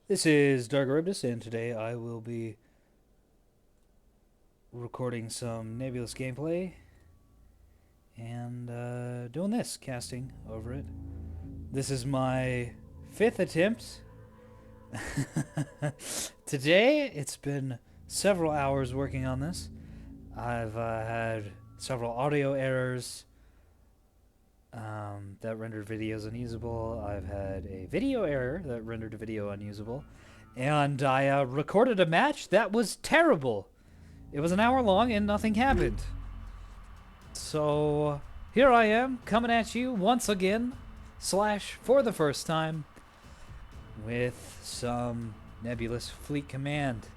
This is Dargaribdus, and today I will be recording some Nebulous gameplay and doing this, casting over it. This is my fifth attempt. Today, it's been several hours working on this. I've had several audio errors that rendered videos unusable. I've had a video error that rendered a video unusable. And I recorded a match that was terrible. It was an hour long and nothing happened. So here I am coming at you once again, slash for the first time, with some Nebulous Fleet Command.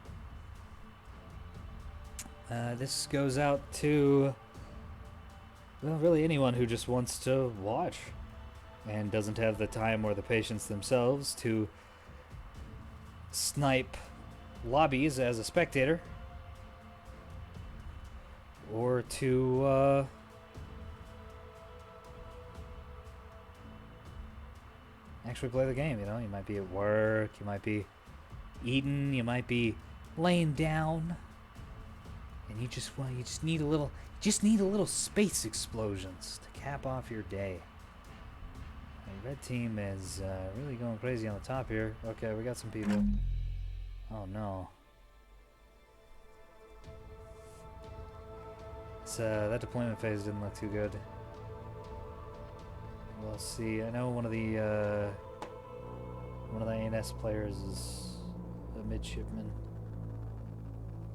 This goes out to, well, really anyone who just wants to watch and doesn't have the time or the patience themselves to snipe lobbies as a spectator, or to actually play the game. You know, you might be at work, you might be eating, you might be laying down, and you just need a little space explosions to cap off your day. The red team is really going crazy on the top here. Okay, we got some people. Oh no. That deployment phase didn't look too good. We'll see. I know one of the ANS players is a midshipman.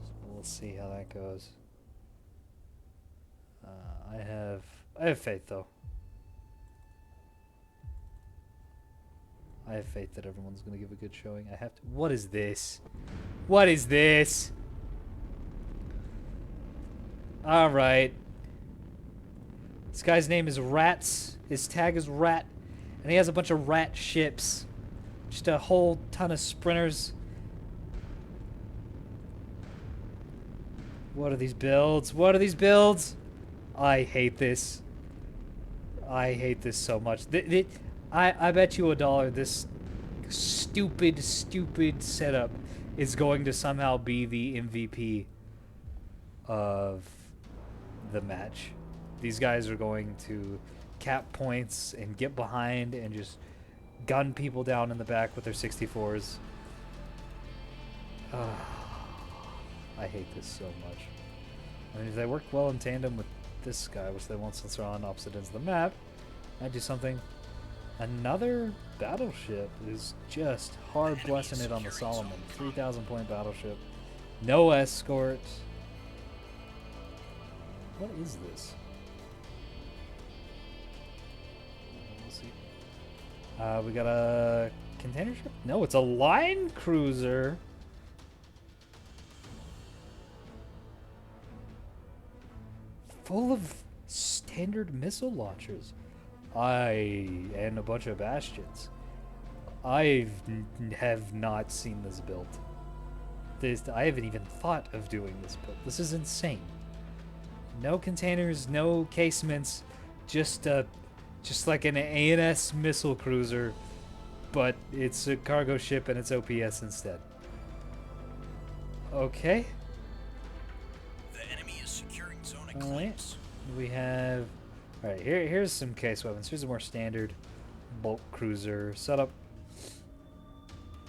So we'll see how that goes. I have faith though. I have faith that everyone's gonna give a good showing. I have to. What is this? What is this? All right. This guy's name is Rats. His tag is Rat, and he has a bunch of rat ships. Just a whole ton of sprinters. What are these builds? What are these builds? I hate this. I hate this so much. I bet you $1 this stupid setup is going to somehow be the MVP of the match. These guys are going to cap points and get behind and just gun people down in the back with their 64s. I hate this so much. I mean, if they work well in tandem with this guy, which they won't since they're on opposite ends of the map, I'd do something. Another battleship is just hard blessing it on the Solomon. 3,000 point battleship. No escort. What is this? We'll see. We got a container ship? No, it's a line cruiser. Full of standard missile launchers. And a bunch of bastions. I have not seen this build. I haven't even thought of doing this build. This is insane. No containers, no casements, just like an ANS missile cruiser, but it's a cargo ship and it's OPS instead. Okay. The enemy is securing zone All right. eclipse. We have. All right. Here's some case weapons. Here's a more standard bulk cruiser setup.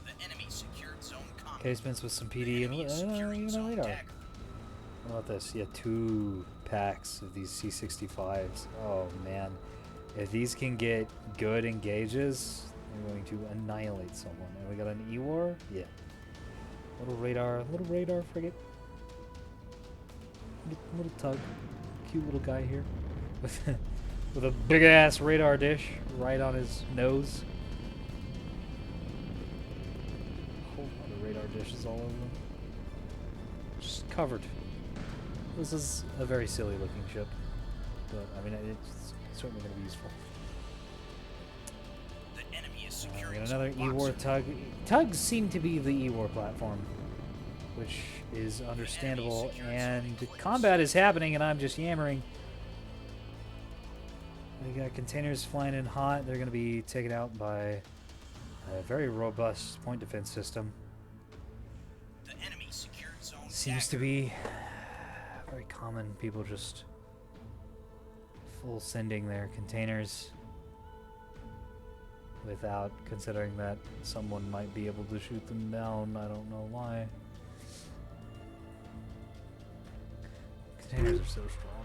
The enemy secured zone combat. Casements with some PD and even a radar. How about this? Yeah, 2 packs of these C65s. Oh man, if these can get good engages, they're going to annihilate someone. And we got an E-War. Yeah. Little radar frigate. Little tug. Cute little guy here with a big ass radar dish right on his nose. A whole lot of radar dishes all over them. Just covered. This is a very silly looking ship, but I mean it's certainly going to be useful. The enemy is We securing got zone another E-War boxer. tug. Tugs seem to be the E-War platform, which is understandable, and combat is happening and I'm just yammering. We got containers flying in hot. They're going to be taken out by A very robust point defense system. The enemy secured zone Seems to be very common. People just full sending their containers without considering that someone might be able to shoot them down. I don't know why. Containers are so strong,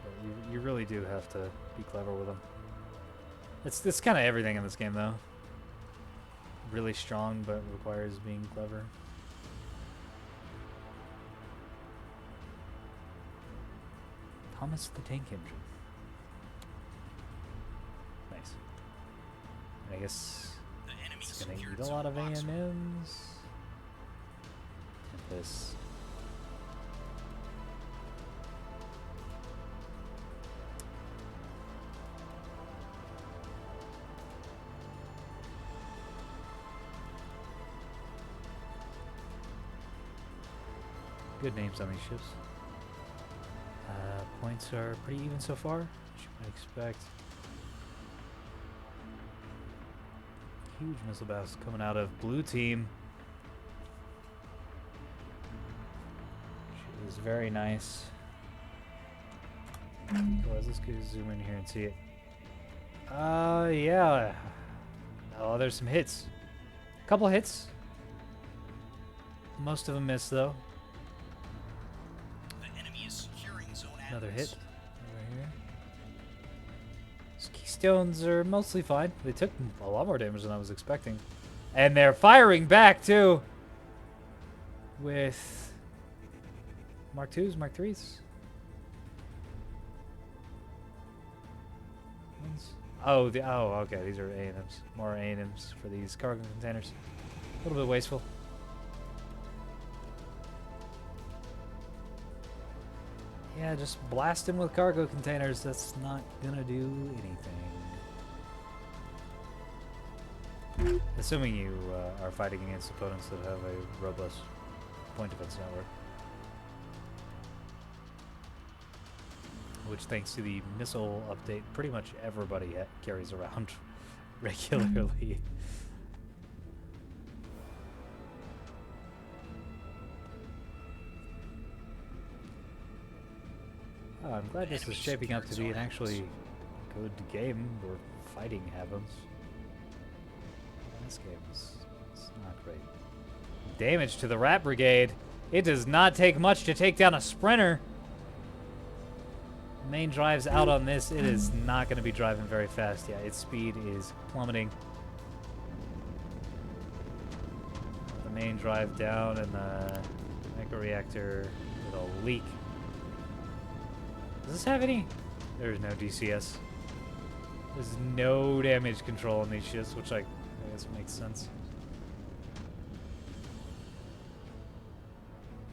but you really do have to be clever with them. It's kind of everything in this game, though. Really strong, but requires being clever. Thomas the Tank Engine. Nice. I guess The enemy it's gonna secured eat a lot of zone box. AMMs. Tempest. Good names on these ships. Points are pretty even so far, as you might expect. Huge missile blast coming out of blue team. Which is very nice. Let's go zoom in here and see it. Yeah. Oh, there's some hits. Couple hits. Most of them missed, though. The enemy is securing zone Another admins. hit over here. These keystones are mostly fine. They took a lot more damage than I was expecting. And they're firing back, too. With Mark 2s, Mark 3s. Oh, okay. These are A&Ms. More A&Ms for these cargo containers. A little bit wasteful. Yeah, just blast him with cargo containers. That's not gonna do anything. Assuming you are fighting against opponents that have a robust point defense network. Which, thanks to the missile update, pretty much everybody carries around regularly. Oh, I'm glad this is shaping up to be an actually good game. We're fighting heavens. This game is not great. Damage to the Rat Brigade. It does not take much to take down a sprinter. Main drive's out on this. It is not going to be driving very fast. Yeah, its speed is plummeting. The main drive down and the Echo Reactor with a leak. Does this have any? There's no DCS. There's no damage control on these ships, which I guess makes sense.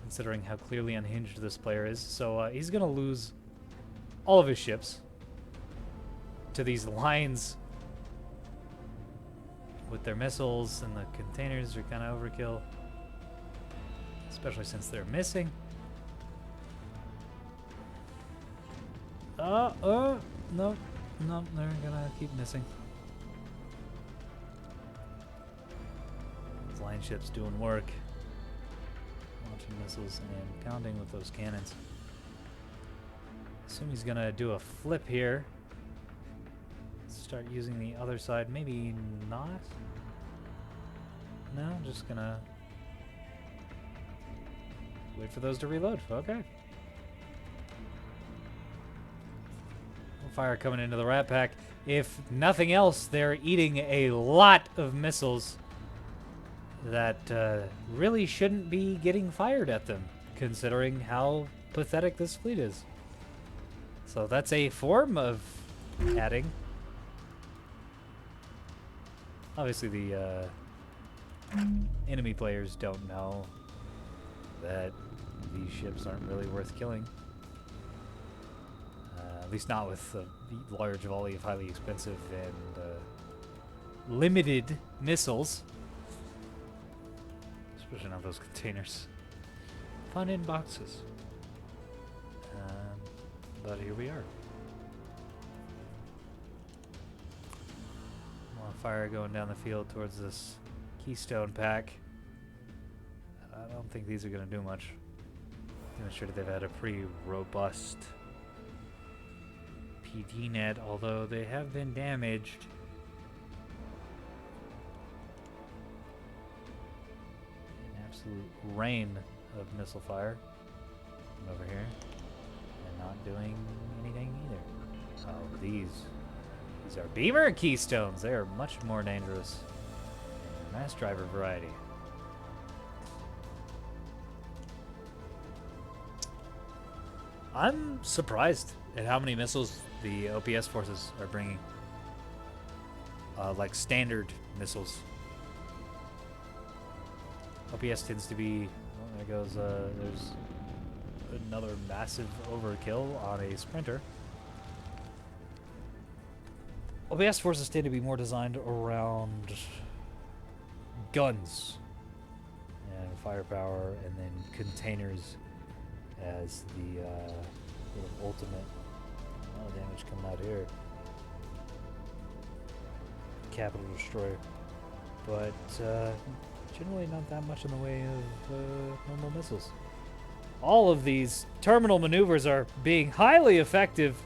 Considering how clearly unhinged this player is. So he's going to lose all of his ships to these lines with their missiles, and the containers are kind of overkill. Especially since they're missing. No, they're gonna keep missing. These line ships doing work. Launching missiles and pounding with those cannons. Assume he's gonna do a flip here. Start using the other side. Maybe not. No, just gonna wait for those to reload. Okay. Fire coming into the Rat Pack. If nothing else, they're eating a lot of missiles that really shouldn't be getting fired at them, considering how pathetic this fleet is. So that's a form of adding. Obviously, the enemy players don't know that these ships aren't really worth killing. At least not with a large volley of highly expensive and limited missiles. Especially not those containers. Fun in boxes. But here we are. More fire going down the field towards this Keystone pack. I don't think these are going to do much. Demonstrated they've had a pretty robust PD net, although they have been damaged. An absolute rain of missile fire from over here, and not doing anything either. Oh, these are Beamer Keystones. They are much more dangerous. Mass driver variety. I'm surprised at how many missiles the OPS forces are bringing. Like standard missiles. OPS tends to be, well, there goes, there's another massive overkill on a sprinter. OPS forces tend to be more designed around guns and firepower, and then containers as the sort of ultimate. A lot of damage coming out here. Capital Destroyer. But generally not that much in the way of normal missiles. All of these terminal maneuvers are being highly effective.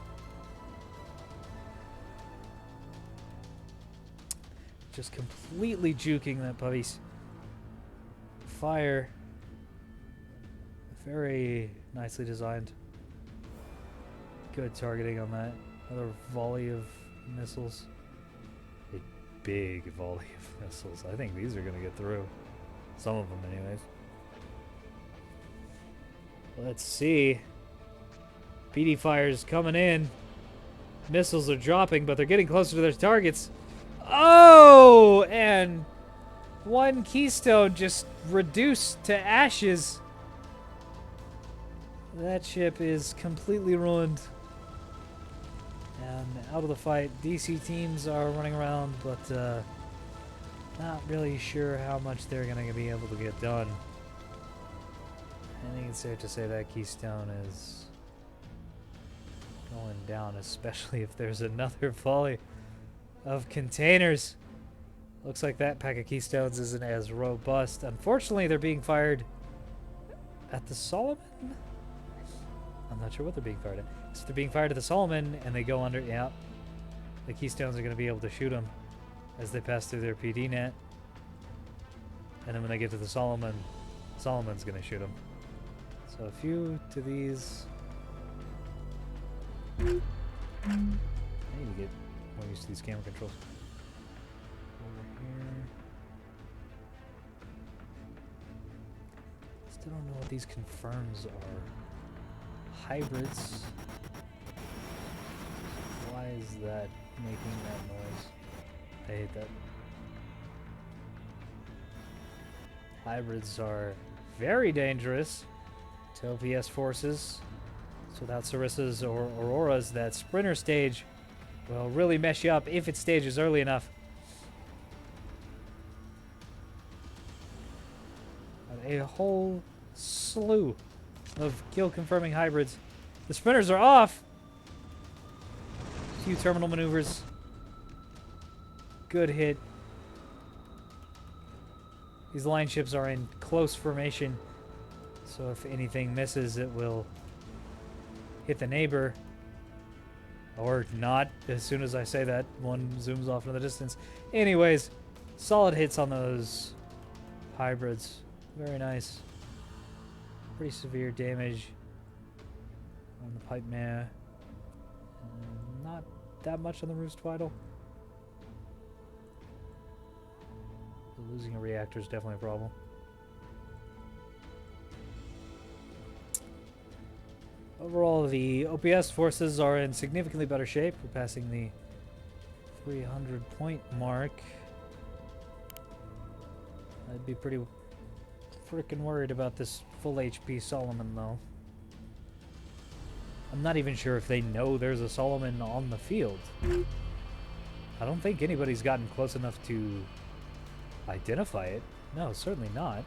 Just completely juking that puppy's fire. Very nicely designed. Good targeting on that. Another volley of missiles. A big volley of missiles. I think these are going to get through. Some of them, anyways. Let's see. PD fire's coming in. Missiles are dropping, but they're getting closer to their targets. Oh! And one Keystone just reduced to ashes. That ship is completely ruined. And out of the fight, DC teams are running around, but not really sure how much they're going to be able to get done. I think it's safe to say that Keystone is going down, especially if there's another volley of containers. Looks like that pack of Keystones isn't as robust. Unfortunately, they're being fired at the Solomon? I'm not sure what they're being fired at. So they're being fired at the Solomon, and they go under. Yeah, the Keystones are going to be able to shoot them as they pass through their PD net. And then when they get to the Solomon, Solomon's going to shoot them. So a few to these. I need to get more used to these camera controls. Over here. Still don't know what these confirms are. Hybrids. Why is that making that noise? I hate that. Hybrids are very dangerous to OPS forces. So without Sarissas or Auroras, that sprinter stage will really mess you up if it stages early enough. A whole slew of kill-confirming hybrids. The sprinters are off. Few terminal maneuvers. Good hit. These line ships are in close formation, so if anything misses, it will hit the neighbor. Or not. As soon as I say that, one zooms off in the distance. Anyways, solid hits on those hybrids. Very nice. Pretty severe damage on the pipe mare. Not that much on the roost vital. Losing a reactor is definitely a problem. Overall, the OPS forces are in significantly better shape. We're passing the 300 point mark. I'd be pretty freaking worried about this full HP Solomon, though. I'm not even sure if they know there's a Solomon on the field. I don't think anybody's gotten close enough to identify it. No, certainly not.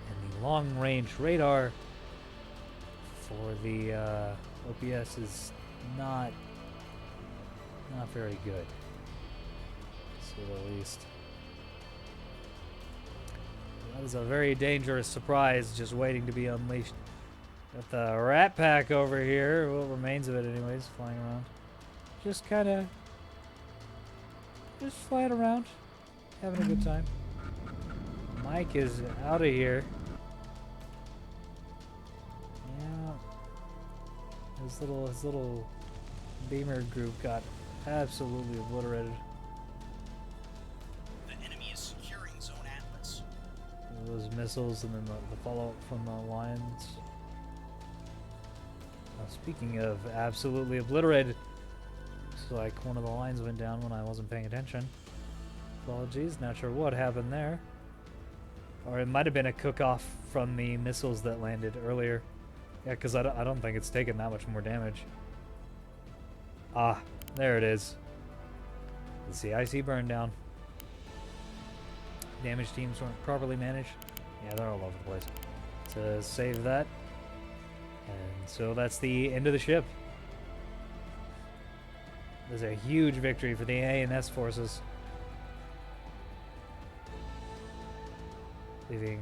And the long-range radar for the OPS is not Not very good, to say the least. That is a very dangerous surprise just waiting to be unleashed. Got the rat pack over here, what remains of it anyways, flying around. Just flying around, having a good time. Mike is out of here. Yeah. His little beamer group got absolutely obliterated. The enemy is securing Zone Atlas. Those missiles and then the fallout from the lines. Speaking of absolutely obliterated, looks like one of the lines went down when I wasn't paying attention. Apologies, not sure what happened there. Or it might have been a cook-off from the missiles that landed earlier. Yeah, because I don't think it's taken that much more damage. Ah, there it is. The CIC burned down. Damage teams weren't properly managed. Yeah, they're all over the place. To save that. And so that's the end of the ship. There's a huge victory for the A&S forces. Leaving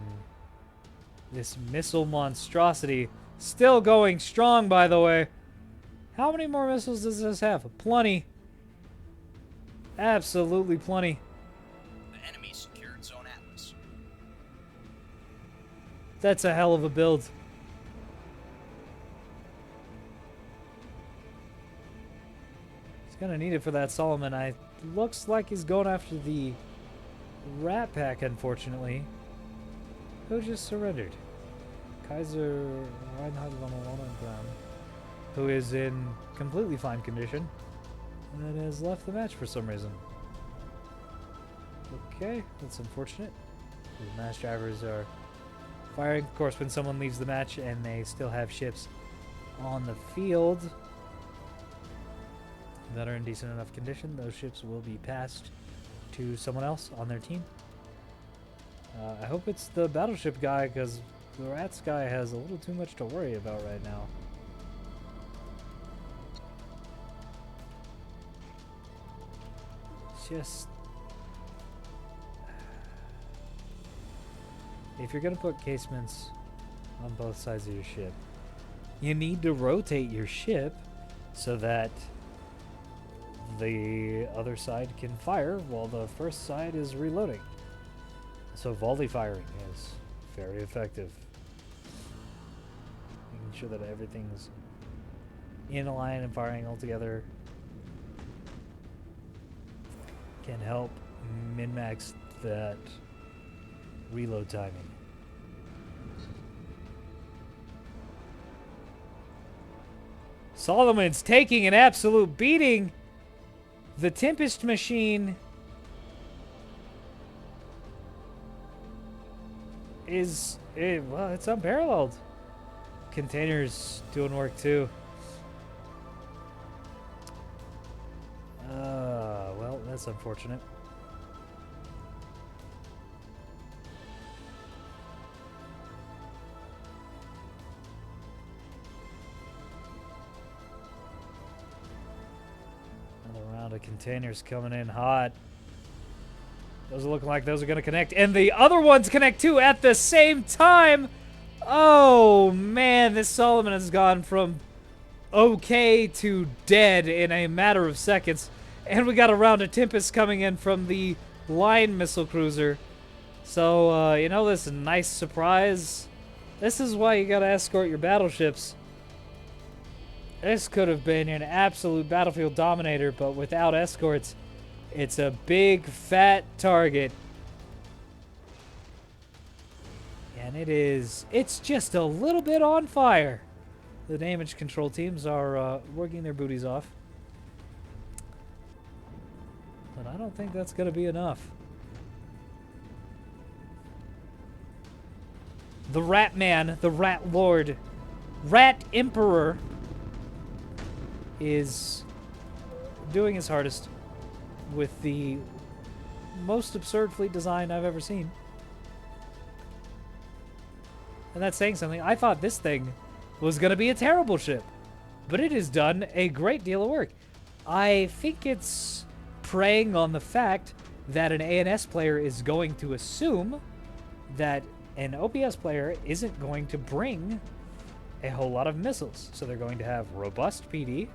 this missile monstrosity still going strong, by the way. How many more missiles does this have? Plenty. Absolutely plenty. The enemy secured Zone Atlas. That's a hell of a build. He's gonna need it for that Solomon. Looks like he's going after the Rat Pack, unfortunately. Who just surrendered? Kaiser Reinhard von Brown, who is in completely fine condition and has left the match for some reason. Okay, that's unfortunate. The match drivers are firing. Of course, when someone leaves the match and they still have ships on the field that are in decent enough condition, those ships will be passed to someone else on their team. I hope it's the Battleship guy, because the Rats guy has a little too much to worry about right now. Just... if you're going to put casements on both sides of your ship, you need to rotate your ship so that the other side can fire while the first side is reloading. So volley firing is very effective. Making sure that everything's in a line and firing all together can help min-max that reload timing. Solomon's taking an absolute beating. The Tempest machine is, well, it's unparalleled. Containers doing work too. Well, that's unfortunate. Another round of containers coming in hot. Those are looking like those are going to connect. And the other ones connect too at the same time. Oh, man. This Solomon has gone from okay to dead in a matter of seconds. And we got a round of Tempest coming in from the line missile cruiser. So, you know, this is a nice surprise. This is why you got to escort your battleships. This could have been an absolute battlefield dominator, but without escorts, it's a big, fat target. And it's just a little bit on fire. The damage control teams are working their booties off. But I don't think that's going to be enough. The Rat Man, the Rat Lord, Rat Emperor is doing his hardest with the most absurd fleet design I've ever seen. And that's saying something. I thought this thing was going to be a terrible ship, but it has done a great deal of work. I think it's preying on the fact that an ANS player is going to assume that an OPS player isn't going to bring a whole lot of missiles. So they're going to have robust PD,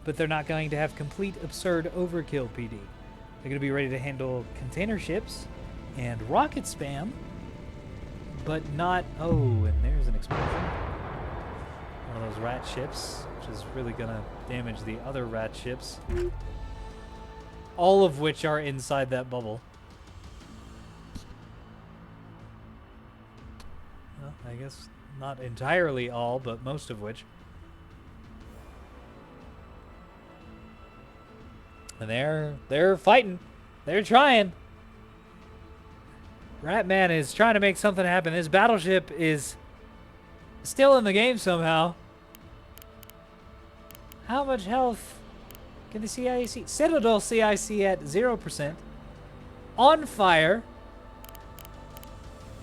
but they're not going to have complete absurd overkill PD. They're going to be ready to handle container ships and rocket spam, but not... Oh, and there's an explosion. One of those rat ships, which is really going to damage the other rat ships. All of which are inside that bubble. Well, I guess not entirely all, but most of which. And they're fighting. They're trying. Ratman is trying to make something happen. This battleship is still in the game somehow. How much health can the CIC? Citadel CIC at 0%. On fire.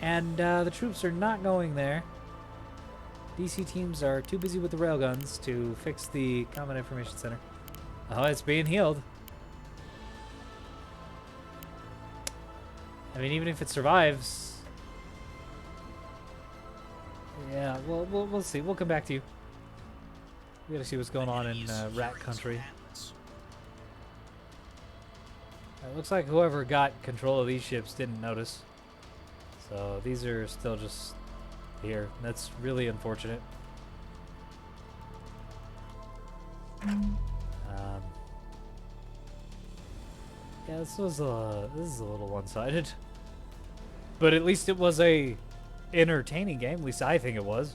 And the troops are not going there. DC teams are too busy with the railguns to fix the Common Information Center. Oh, it's being healed. I mean, even if it survives... Yeah, we'll see. We'll come back to you. We gotta see what's going on in Rat Country. It looks like whoever got control of these ships didn't notice. So these are still just here. That's really unfortunate. Yeah, this is a little one-sided. But at least it was a entertaining game. At least I think it was.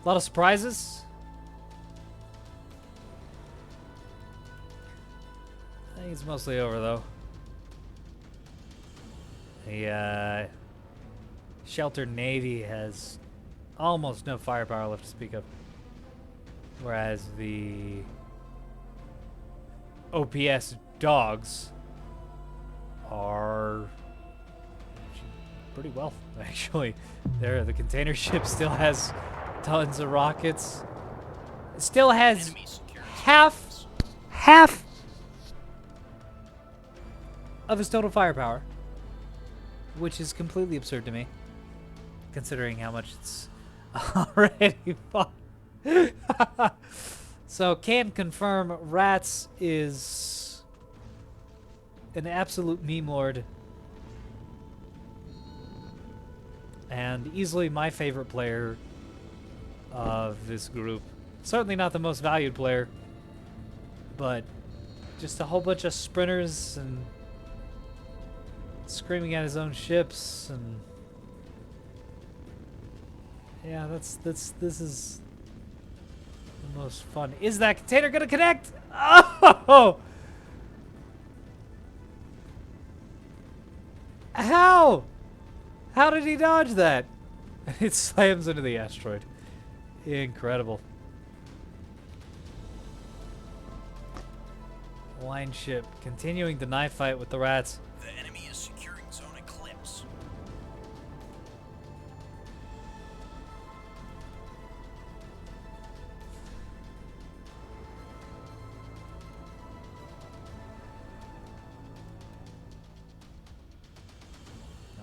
A lot of surprises. I think it's mostly over, though. The sheltered Navy has almost no firepower left to speak of. Whereas the OPS dogs are pretty well, actually. The container ship still has tons of rockets. It still has half of its total firepower, which is completely absurd to me, considering how much it's already fought. So, can confirm Rats is an absolute meme lord. And easily my favorite player of this group. Certainly not the most valued player, but just a whole bunch of sprinters and screaming at his own ships, and yeah, this is the most fun. Is that container gonna connect? Oh! How? How did he dodge that? It slams into the asteroid. Incredible. Line ship continuing the knife fight with the rats. The enemy is securing zone eclipse.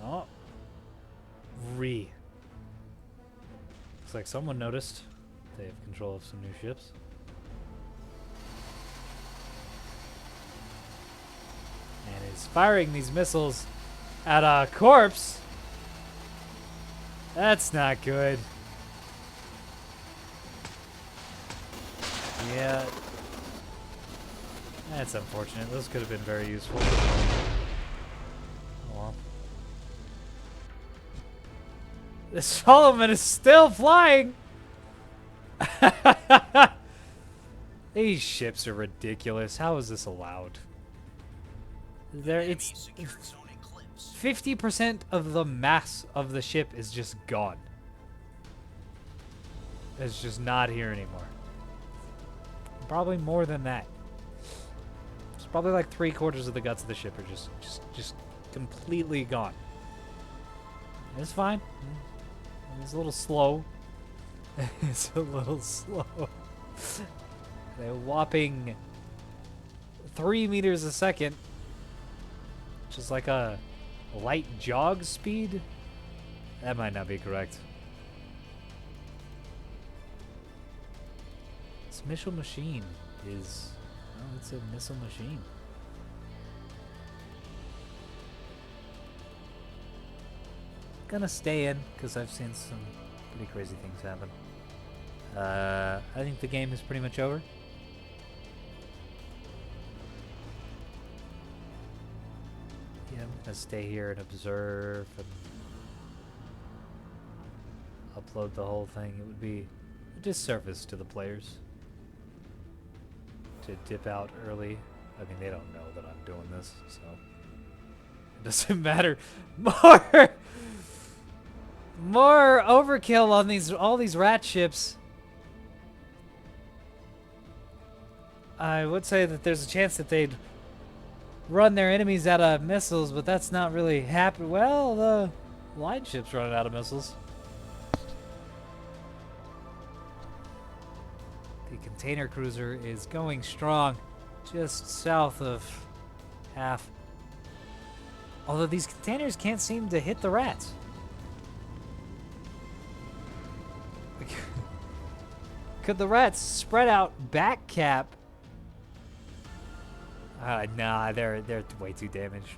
Oh. Looks like someone noticed. They have control of some new ships. And is firing these missiles at a corpse. That's not good. Yeah. That's unfortunate. Those could have been very useful. Oh well. The Solomon is still flying! These ships are ridiculous. How is this allowed? It's 50% of the mass of the ship is just gone. It's just not here anymore. Probably more than that. It's probably like 3/4 of the guts of the ship are just completely gone. It's fine. It's a little slow. It's a little slow. a whopping 3 meters a second, which is like a light jog speed. That might not be correct. This missile machine is, oh, it's a missile machine. Gonna stay in because I've seen some pretty crazy things happen. I think the game is pretty much over. Yeah, I'm gonna stay here and observe and upload the whole thing. It would be a disservice to the players to dip out early. I mean, they don't know that I'm doing this, so it doesn't matter. More overkill on all these rat ships. I would say that there's a chance that they'd run their enemies out of missiles, but that's not really happening. Well, the light ship's running out of missiles. The container cruiser is going strong, just south of half. Although these containers can't seem to hit the rats. Could the rats spread out back cap? Nah, they're way too damaged.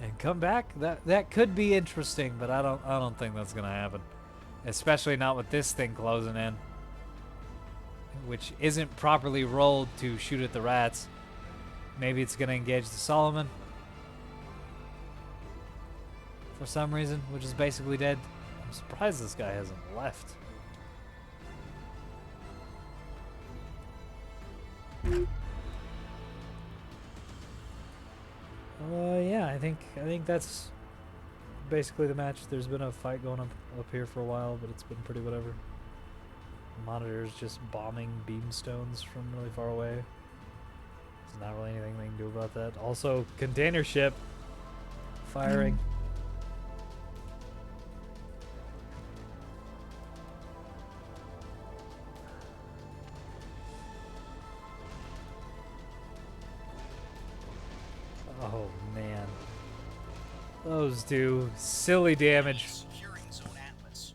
And come back? That could be interesting, but I don't think that's gonna happen. Especially not with this thing closing in, which isn't properly rolled to shoot at the rats. Maybe it's gonna engage the Solomon for some reason, which is basically dead. I'm surprised this guy hasn't left. Yeah, I think that's basically the match. There's been a fight going up here for a while, but it's been pretty whatever. Monitors just bombing beamstones from really far away. There's not really anything they can do about that. Also, container ship firing. Oh man, those do silly damage. Securing Zone Atlas.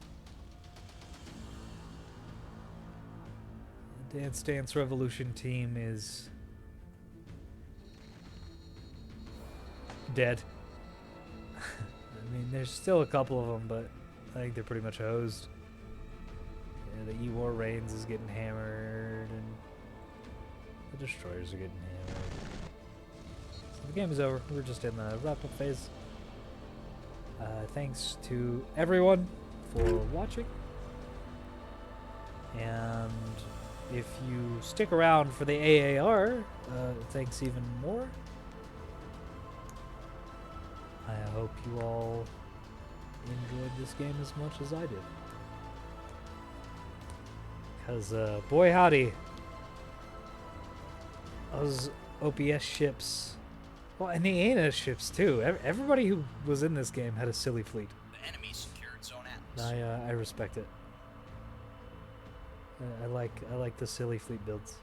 The Dance Dance Revolution team is dead. I mean, there's still a couple of them, but I think they're pretty much hosed. Yeah, the E-War Reigns is getting hammered, and the destroyers are getting hammered. The game is over. We're just in the wrap-up phase. Thanks to everyone for watching. And if you stick around for the AAR, thanks even more. I hope you all enjoyed this game as much as I did. Because, boy howdy, those OPS ships... Well, and the ANA ships too. Everybody who was in this game had a silly fleet. The enemy secured Zone Atlas. I respect it. I like the silly fleet builds.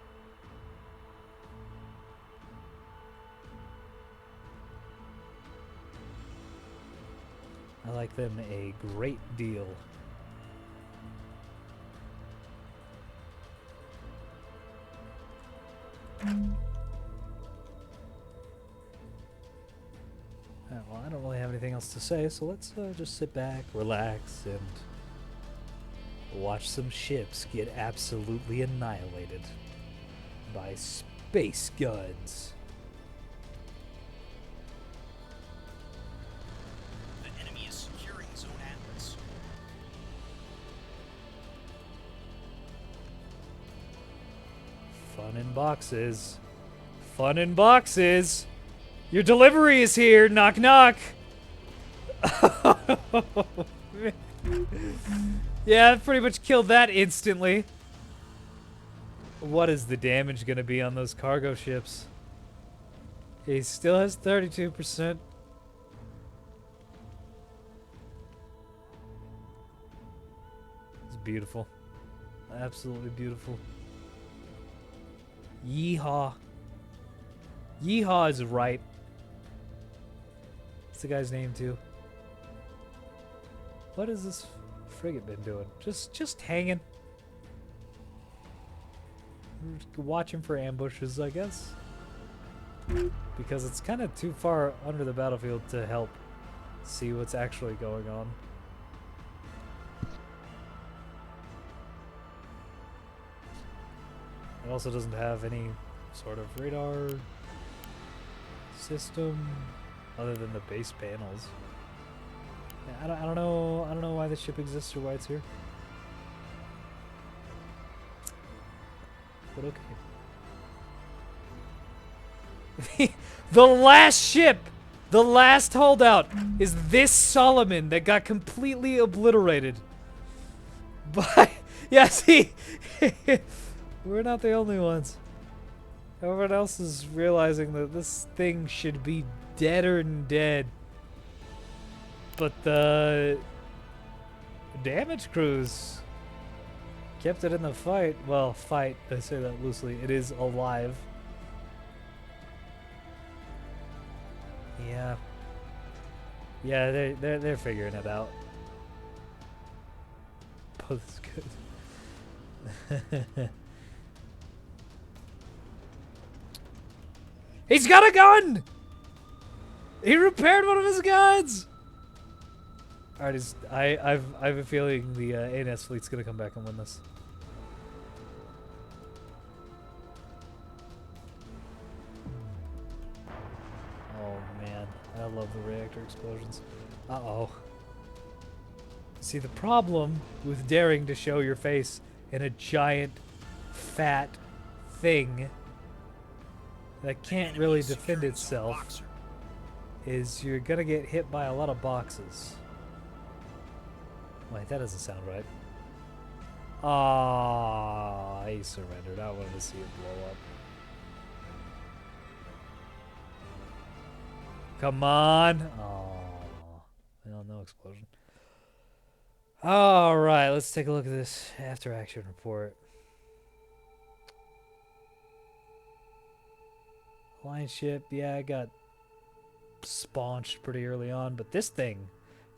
I like them a great deal. Well, I don't really have anything else to say, so let's just sit back, relax, and watch some ships get absolutely annihilated by space guns. The enemy is securing Zone Atlas. Fun in boxes. Fun in boxes! Your delivery is here! Knock knock! Yeah, I pretty much killed that instantly. What is the damage gonna be on those cargo ships? He still has 32%. It's beautiful. Absolutely beautiful. Yeehaw. Yeehaw is right. What's the guy's name too? What has this frigate been doing? Just hanging. Watching for ambushes, I guess. Because it's kind of too far under the battlefield to help see what's actually going on. It also doesn't have any sort of radar system other than the base panels. Yeah, I don't know why this ship exists or why it's here. But okay. The last ship, the last holdout, is this Solomon that got completely obliterated. But yeah, see, we're not the only ones. Everyone else is realizing that this thing should be deader than dead. But the damage crews kept it in the fight. Well, fight, I say that loosely. It is alive. Yeah. Yeah, they're figuring it out. Oh, that's good. He's got a gun! He repaired one of his guns! Alright, I have a feeling the ANS fleet's gonna come back and win this. Oh man, I love the reactor explosions. Uh-oh. See, the problem with daring to show your face in a giant, fat thing that can't really defend itself is you're gonna get hit by a lot of boxes. Wait, that doesn't sound right. Ah, he surrendered. I wanted to see it blow up. Come on. Oh, well, no explosion. All right, let's take a look at this after action report. Line ship, yeah, I got spaunched pretty early on, but this thing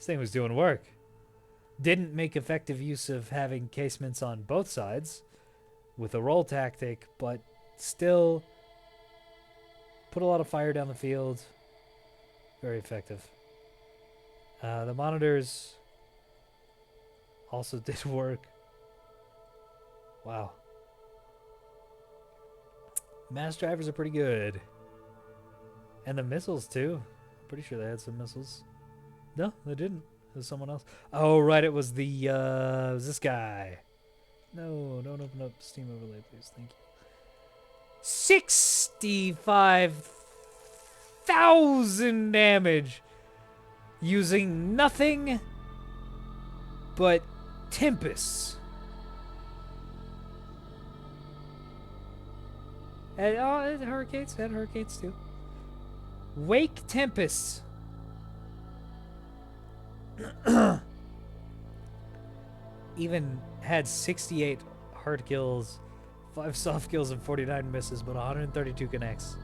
was doing work. Didn't make effective use of having casements on both sides with a roll tactic, but still put a lot of fire down the field. Very effective. The monitors also did work. Wow. Mass drivers are pretty good. And the missiles, too. Pretty sure they had some missiles. No, they didn't. It was someone else. Oh, right. It was the, it was this guy. No, don't open up Steam Overlay, please. Thank you. 65,000 damage using nothing but Tempests. And, oh, Hurricanes. Had Hurricanes, too. Wake Tempests. Even had 68 hard kills, 5 soft kills, and 49 misses, but 132 connects.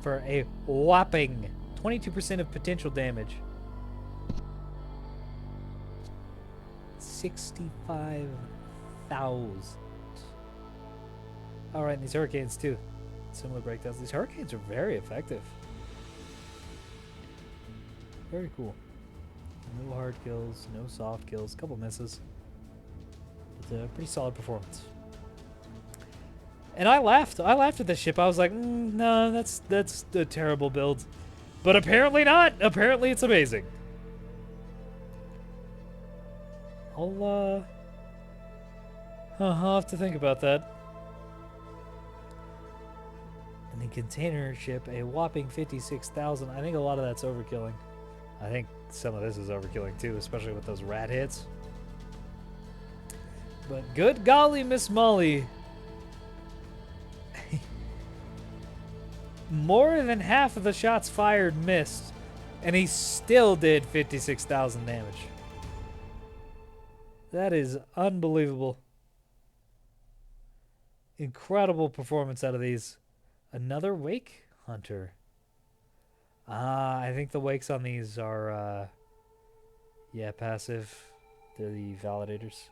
For a whopping 22% of potential damage. 65,000. Alright, and these Hurricanes too. Similar breakdowns. These Hurricanes are very effective. Very cool. No hard kills, no soft kills, a couple misses. But a pretty solid performance. And I laughed. I laughed at this ship. I was like, no, that's a terrible build. But apparently not. Apparently it's amazing. I'll have to think about that. And the container ship, a whopping 56,000. I think a lot of that's overkilling. I think some of this is overkilling too, especially with those rat hits. But good golly, Miss Molly. More than half of the shots fired missed, and he still did 56,000 damage. That is unbelievable. Incredible performance out of these. Another Wake Hunter. I think the wakes on these are, yeah, passive. They're the validators.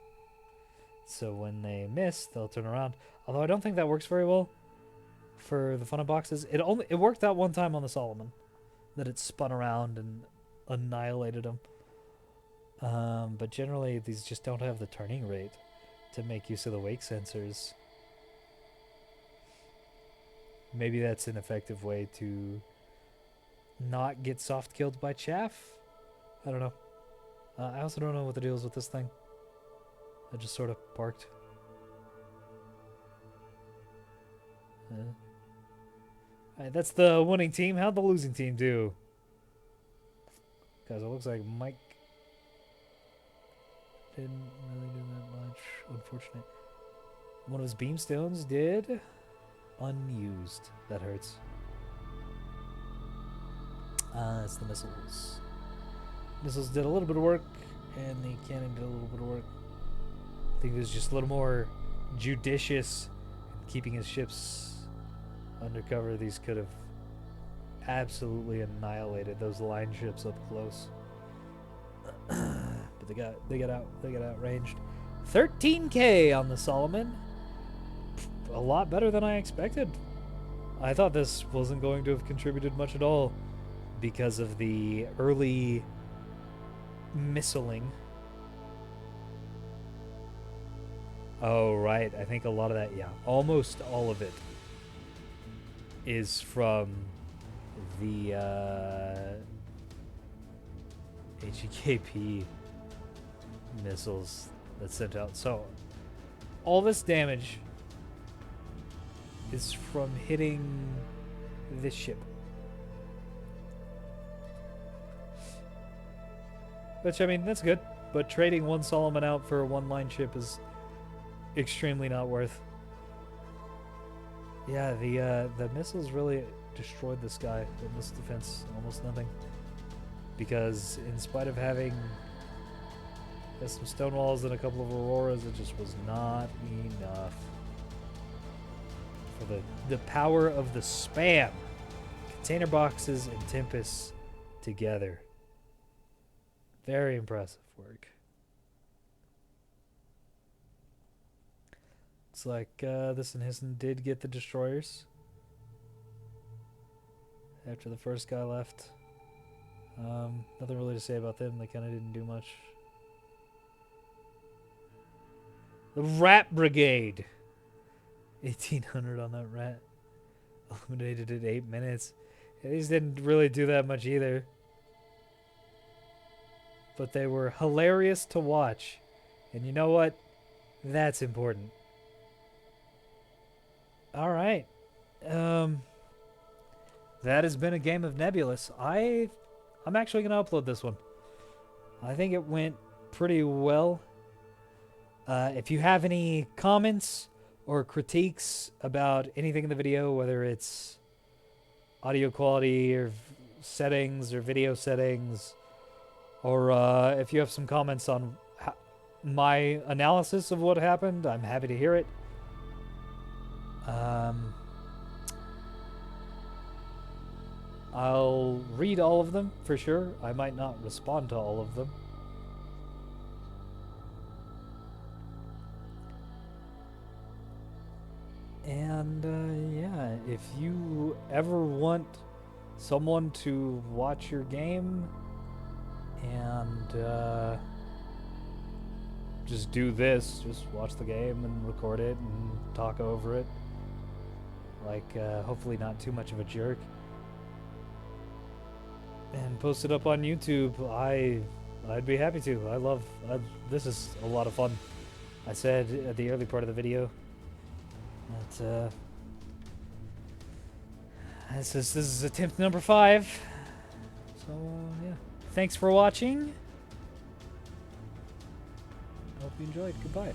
So when they miss, they'll turn around. Although I don't think that works very well for the funnel boxes. It worked out one time on the Solomon, that it spun around and annihilated them. But generally, these just don't have the turning rate to make use of the wake sensors. Maybe that's an effective way to not get soft killed by chaff. I don't know. I also don't know what the deal is with this thing. I just sort of parked. Alright, that's the winning team. How'd the losing team do? Guys, it looks like Mike didn't really do that much. Unfortunate. One of his beamstones did. Unused. That hurts. It's the missiles. Missiles did a little bit of work, and the cannon did a little bit of work. I think it was just a little more judicious in keeping his ships undercover. These could have absolutely annihilated those line ships up close. But they got outranged. 13k on the Solomon. A lot better than I expected. I thought this wasn't going to have contributed much at all because of the early missiling. Oh, right. I think a lot of that, yeah, almost all of it is from the HEKP missiles that's sent out. So all this damage is from hitting this ship. Which, I mean, that's good. But trading one Solomon out for one line ship is extremely not worth. Yeah, the missiles really destroyed this guy in this defense. Almost nothing. Because in spite of having some stone walls and a couple of auroras, it just was not enough. For the power of the spam. Container boxes and Tempest together. Very impressive work. Looks like this and Histon did get the destroyers after the first guy left. Nothing really to say about them. They kind of didn't do much. The Rat Brigade. 1800 on that rat. Eliminated in 8 minutes. Yeah, these didn't really do that much either. But they were hilarious to watch. And you know what? That's important. Alright. That has been a game of Nebulous. I'm actually going to upload this one. I think it went pretty well. If you have any comments or critiques about anything in the video, whether it's audio quality or settings or video settings, or if you have some comments on my analysis of what happened, I'm happy to hear it. I'll read all of them for sure. I might not respond to all of them. And yeah, if you ever want someone to watch your game and just do this, just watch the game and record it and talk over it, like hopefully not too much of a jerk, and post it up on YouTube, I'd be happy to. This is a lot of fun. I said at the early part of the video that this is attempt number 5. So yeah, thanks for watching. Hope you enjoyed. Goodbye.